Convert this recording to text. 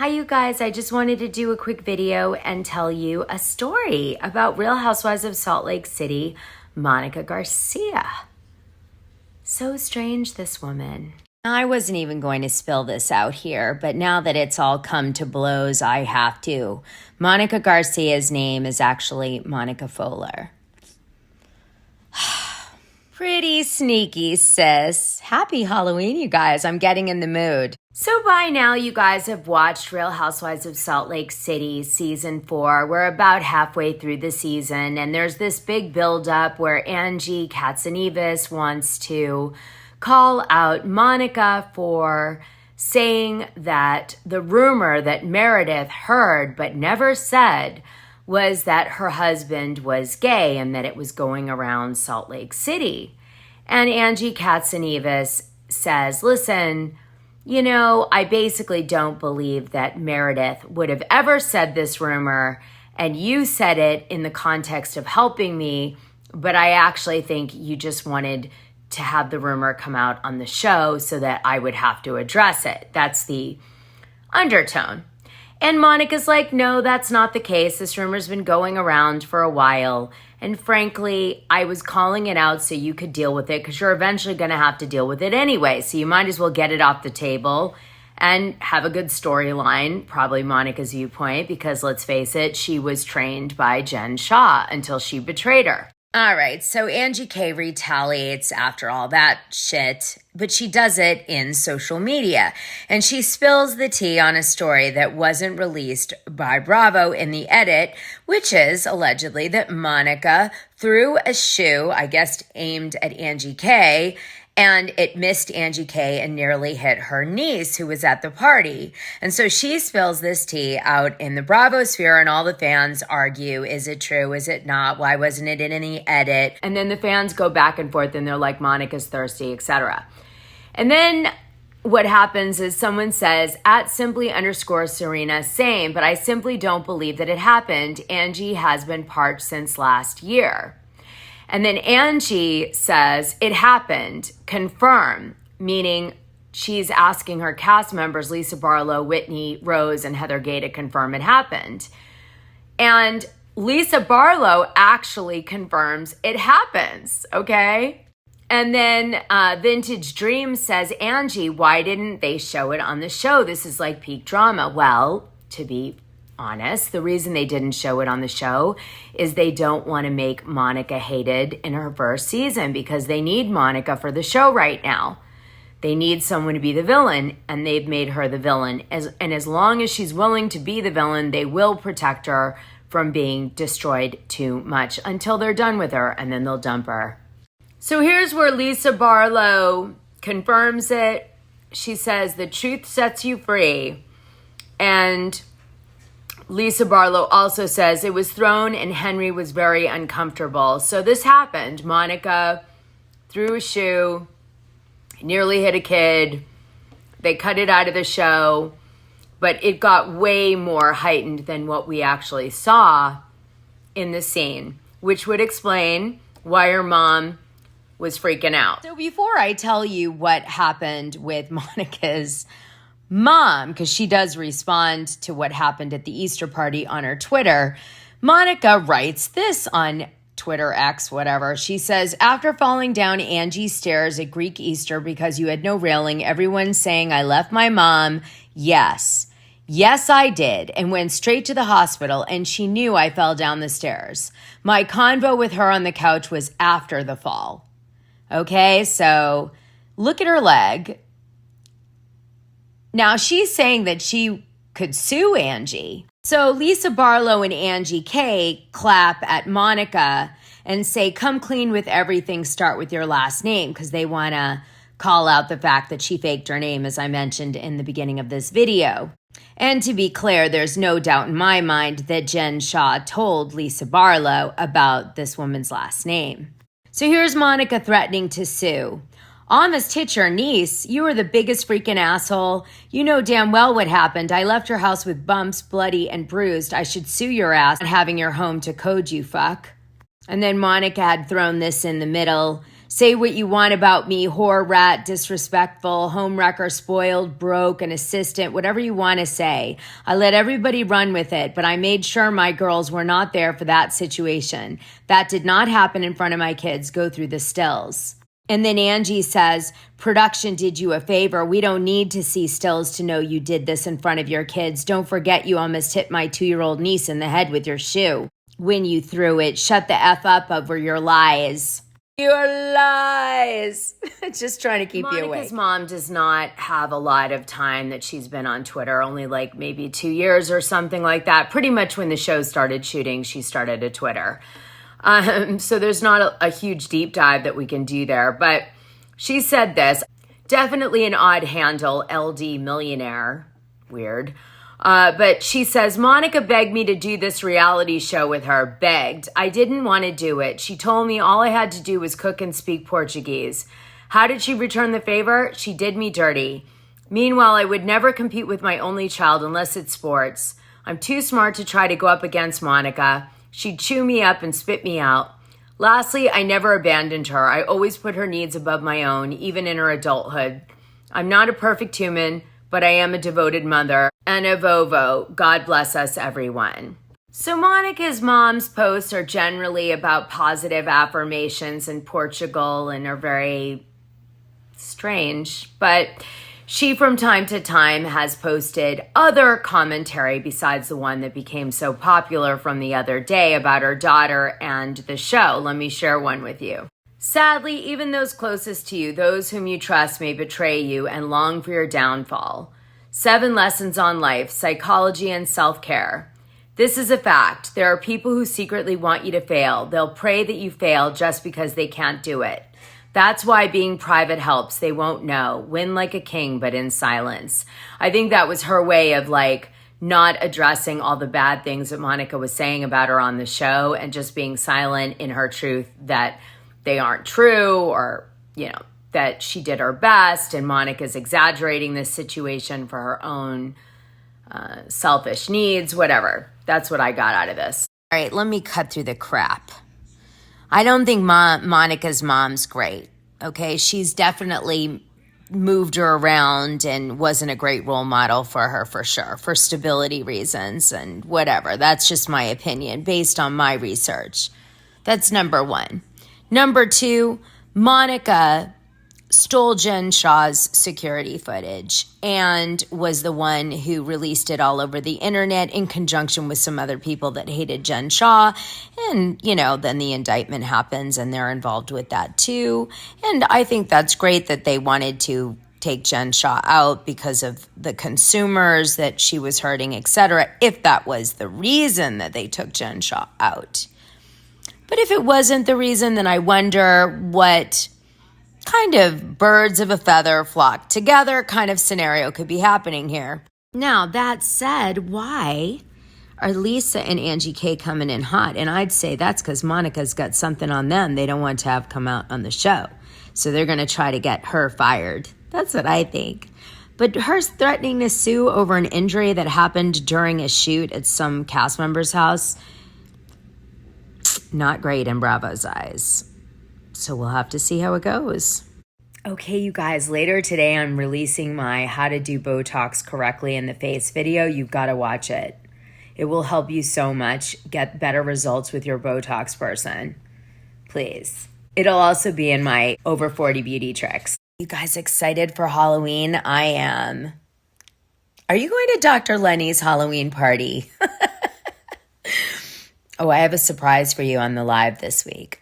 Hi, you guys. I just wanted to do a quick video and tell you a story about Real Housewives of Salt Lake City, Monica Garcia. So strange, this woman. I wasn't even going to spill this out here, but now that it's all come to blows, I have to. Monica Garcia's name is actually Monica Fowler. Pretty sneaky, sis. Happy Halloween, you guys. I'm getting in the mood. So by now, you guys have watched Real Housewives of Salt Lake City Season 4. We're about halfway through the season, and there's this big buildup where Angie Katsanevis wants to call out Monica for saying that the rumor that Meredith heard but never said was that her husband was gay and that it was going around Salt Lake City. And Angie Katsanevis says, listen, you know, I basically don't believe that Meredith would have ever said this rumor, and you said it in the context of helping me, but I actually think you just wanted to have the rumor come out on the show so that I would have to address it. That's the undertone. And Monica's like, no, that's not the case. This rumor's been going around for a while. And frankly, I was calling it out so you could deal with it because you're eventually going to have to deal with it anyway. So you might as well get it off the table and have a good storyline, probably Monica's viewpoint, because let's face it, she was trained by Jen Shah until she betrayed her. All right, so Angie K retaliates after all that shit, but she does it in social media. And she spills the tea on a story that wasn't released by Bravo in the edit, which is allegedly that Monica threw a shoe, I guess aimed at Angie K, and it missed Angie K and nearly hit her niece who was at the party. And so she spills this tea out in the Bravo sphere, and all the fans argue, is it true? Is it not? Why wasn't it in any edit? And then the fans go back and forth and they're like, Monica's thirsty, etc. And then what happens is someone says, at @simply_Serena, same, but I simply don't believe that it happened. Angie has been parched since last year. And then Angie says, it happened, confirm, meaning she's asking her cast members, Lisa Barlow, Whitney, Rose, and Heather Gay, to confirm it happened. And Lisa Barlow actually confirms it happens, okay? And then Vintage Dream says, Angie, why didn't they show it on the show? This is like peak drama. Well, to be honest, the reason they didn't show it on the show is they don't want to make Monica hated in her first season because they need Monica for the show right now. They need someone to be the villain, and they've made her the villain. And as long as she's willing to be the villain, they will protect her from being destroyed too much until they're done with her, and then they'll dump her. So here's where Lisa Barlow confirms it. She says, the truth sets you free. And Lisa Barlow also says it was thrown and Henry was very uncomfortable. So this happened. Monica threw a shoe, nearly hit a kid. They cut it out of the show, but it got way more heightened than what we actually saw in the scene, which would explain why her mom was freaking out. So before I tell you what happened with Monica's mom, because she does respond to what happened at the Easter party on her Twitter, Monica writes this on Twitter, X, whatever. She says, after falling down Angie's stairs at Greek Easter because you had no railing, everyone's saying I left my mom. Yes, I did, and went straight to the hospital, and she knew I fell down the stairs. My convo with her on the couch was after the fall. Okay, so look at her leg. Now, she's saying that she could sue Angie. So Lisa Barlow and Angie K clap at Monica and say, come clean with everything, start with your last name, because they want to call out the fact that she faked her name, as I mentioned in the beginning of this video. And to be clear, there's no doubt in my mind that Jen Shah told Lisa Barlow about this woman's last name. So here's Monica threatening to sue. Almost hit your niece. You were the biggest freaking asshole. You know damn well what happened. I left your house with bumps, bloody and bruised. I should sue your ass and having your home to code, you fuck. And then Monica had thrown this in the middle, Say what you want about me, whore, rat, disrespectful, homewrecker, spoiled, broke, an assistant, whatever you want to say. I let everybody run with it, but I made sure my girls were not there for that situation. That did not happen in front of my kids. Go through the stills. And then Angie says, production did you a favor. We don't need to see stills to know you did this in front of your kids. Don't forget you almost hit my 2-year-old niece in the head with your shoe when you threw it. Shut the F up over your lies. Your lies. Just trying to keep you awake. Monica's mom does not have a lot of time that she's been on Twitter, only like maybe 2 years or something like that. Pretty much when the show started shooting, she started a Twitter. So there's not a huge deep dive that we can do there. But she said this, definitely an odd handle, LD millionaire. Weird. But she says, Monica begged me to do this reality show with her. Begged. I didn't want to do it. She told me all I had to do was cook and speak Portuguese. How did she return the favor? She did me dirty. Meanwhile, I would never compete with my only child unless it's sports. I'm too smart to try to go up against Monica. She'd chew me up and spit me out. Lastly, I never abandoned her. I always put her needs above my own, even in her adulthood. I'm not a perfect human, but I am a devoted mother and a Vovo. God bless us, everyone. So Monica's mom's posts are generally about positive affirmations in Portugal and are very strange, but she from time to time has posted other commentary besides the one that became so popular from the other day about her daughter and the show. Let me share one with you. Sadly, even those closest to you, those whom you trust, may betray you and long for your downfall. 7 lessons on life, psychology, and self-care. This is a fact. There are people who secretly want you to fail. They'll pray that you fail just because they can't do it. That's why being private helps. They won't know. Win like a king, but in silence. I think that was her way of not addressing all the bad things that Monica was saying about her on the show and just being silent in her truth that they aren't true or, that she did her best and Monica's exaggerating this situation for her own selfish needs, whatever. That's what I got out of this. All right, let me cut through the crap. I don't think Monica's mom's great, okay? She's definitely moved her around and wasn't a great role model for her, for sure, for stability reasons and whatever. That's just my opinion based on my research. That's number one. Number two, Monica stole Jen Shah's security footage and was the one who released it all over the internet in conjunction with some other people that hated Jen Shah. And, then the indictment happens and they're involved with that too. And I think that's great that they wanted to take Jen Shah out because of the consumers that she was hurting, etc. If that was the reason that they took Jen Shah out. But if it wasn't the reason, then I wonder what kind of birds of a feather flock together kind of scenario could be happening here. Now, that said, why are Lisa and Angie K coming in hot? And I'd say that's because Monica's got something on them they don't want to have come out on the show. So they're going to try to get her fired. That's what I think. But her threatening to sue over an injury that happened during a shoot at some cast member's house, not great in Bravo's eyes. So we'll have to see how it goes. Okay, you guys, later today I'm releasing my How to Do Botox Correctly in the Face video. You've got to watch it. It will help you so much get better results with your Botox person. Please. It'll also be in my over 40 beauty tricks. You guys excited for Halloween? I am. Are you going to Dr. Lenny's Halloween party? Oh, I have a surprise for you on the live this week.